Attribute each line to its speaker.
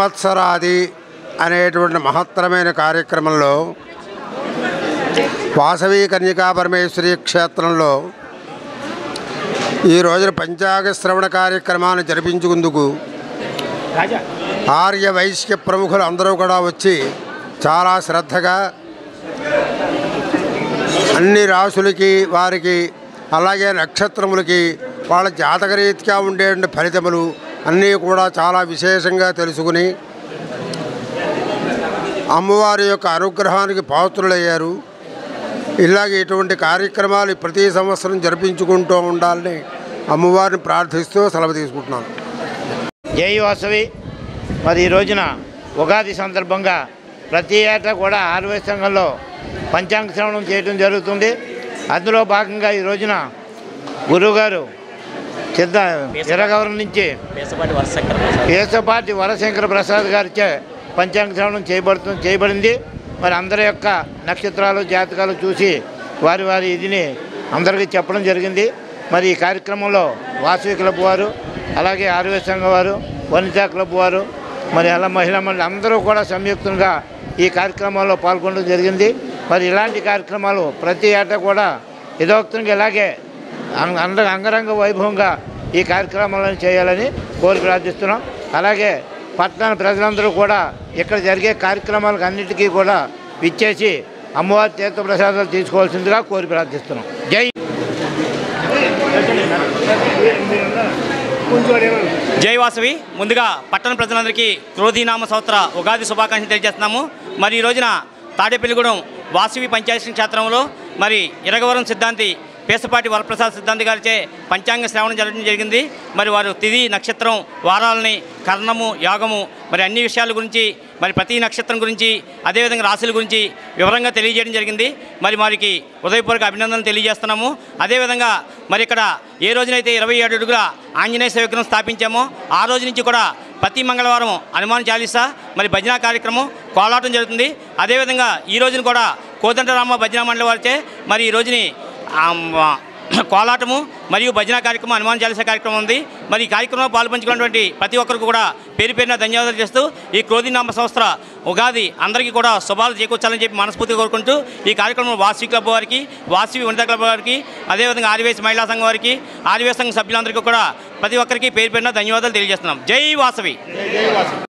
Speaker 1: సంవత్సరాది అనేటువంటి మహత్తరమైన కార్యక్రమంలో వాసవి కన్యకా పరమేశ్వరి క్షేత్రంలో ఈ రోజున పంచాంగ శ్రవణ కార్యక్రమాన్ని జరిపించుకుందుకు ఆర్య వైశ్య ప్రముఖులు అందరూ కూడా వచ్చి చాలా శ్రద్ధగా అన్ని రాశులకి వారికి అలాగే నక్షత్రములకి వాళ్ళ జాతకరీత్యా ఉండే ఫలితములు అన్నీ కూడా చాలా విశేషంగా తెలుసుకుని అమ్మవారి యొక్క అనుగ్రహానికి పాత్రులయ్యారు. ఇలాగే ఇటువంటి కార్యక్రమాలు ప్రతి సంవత్సరం జరిపించుకుంటూ ఉండాలని అమ్మవారిని ప్రార్థిస్తూ సెలవు తీసుకుంటున్నాను.
Speaker 2: జై వాసవి. మరి ఈ రోజున ఉగాది సందర్భంగా ప్రతి ఏటా కూడా ఆర్వై సంఘంలో పంచాంగ శ్రవణం చేయడం జరుగుతుంది. అందులో భాగంగా ఈ రోజున గురువుగారు ఎర్రగవరం నుంచి పేసపాటి వరశంకర ప్రసాద్ గారిచే పంచాంగ శ్రవణం చేయబడింది. మరి అందరి యొక్క నక్షత్రాలు జాతకాలు చూసి వారి వారి ఇదిని అందరికీ చెప్పడం జరిగింది. మరి ఈ కార్యక్రమంలో వాసవి క్లబ్ వారు, అలాగే ఆర్వై సంఘం వారు, వనితా క్లబ్ వారు, మరి అలా మహిళా మండలి అందరూ కూడా సంయుక్తంగా ఈ కార్యక్రమంలో పాల్గొనడం జరిగింది. మరి ఇలాంటి కార్యక్రమాలు ప్రతి ఏటా కూడా యథోక్తంగా ఇలాగే అంగరంగ వైభవంగా ఈ కార్యక్రమాలను చేయాలని కోరి ప్రార్థిస్తున్నాం. అలాగే పట్టణ ప్రజలందరూ కూడా ఇక్కడ జరిగే కార్యక్రమాలకు అన్నిటికీ కూడా విచ్చేసి అమ్మవారి తీర్థప్రసాదాలు తీసుకోవాల్సిందిగా కోరి ప్రార్థిస్తున్నాం. జై
Speaker 3: జై వాసవి. ముందుగా పట్టణ ప్రజలందరికీ క్రోధీనామ సంవత్సర ఉగాది శుభాకాంక్షలు తెలియజేస్తున్నాము. మరి ఈ రోజున తాడేపల్లిగూడెం వాసవి పంచాయతీ క్షేత్రంలో మరి ఇరగవరం సిద్ధాంతి పేసపాటి వరప్రసాద్ సిద్ధాంతి గారిచే పంచాంగ శ్రవణం జరగడం జరిగింది. మరి వారు తిథి నక్షత్రం వారాలని కర్ణము యాగము మరి అన్ని విషయాల గురించి మరి ప్రతి నక్షత్రం గురించి అదేవిధంగా రాశుల గురించి వివరంగా తెలియజేయడం జరిగింది. మరి వారికి హృదయపూర్వక అభినందనలు తెలియజేస్తున్నాము. అదేవిధంగా మరి ఇక్కడ ఏ రోజునైతే 27 అడుగుల ఆంజనేయ విగ్రహం స్థాపించామో ఆ రోజు నుంచి కూడా ప్రతి మంగళవారం హనుమాన్ చాలీసా మరి భజన కార్యక్రమం కోలాటం జరుగుతుంది. అదేవిధంగా ఈ రోజున కూడా కోదండరామ భజన మండలి వారిచే మరి ఈ రోజుని కోలాటము మరియు భజన కార్యక్రమం హనుమాన్ చాలీసా కార్యక్రమం ఉంది. మరి ఈ కార్యక్రమంలో పాల్పంచుకున్నటువంటి ప్రతి ఒక్కరికి కూడా పేరు పేరున ధన్యవాదాలు చేస్తూ ఈ క్రోధీనామ సంవత్సర ఉగాది అందరికీ కూడా శుభాలు చేకూర్చాలని చెప్పి మనస్ఫూర్తిగా కోరుకుంటూ ఈ కార్యక్రమంలో వాసవి క్లబ్ వారికి, వాసవి వనితా క్లబ్ వారికి, అదేవిధంగా ఆర్యవేశ మహిళా సంఘం వారికి, ఆర్యవేశ సంఘ సభ్యులందరికీ కూడా ప్రతి ఒక్కరికి పేరు పేరున ధన్యవాదాలు తెలియజేస్తున్నాం. జై వాసవి.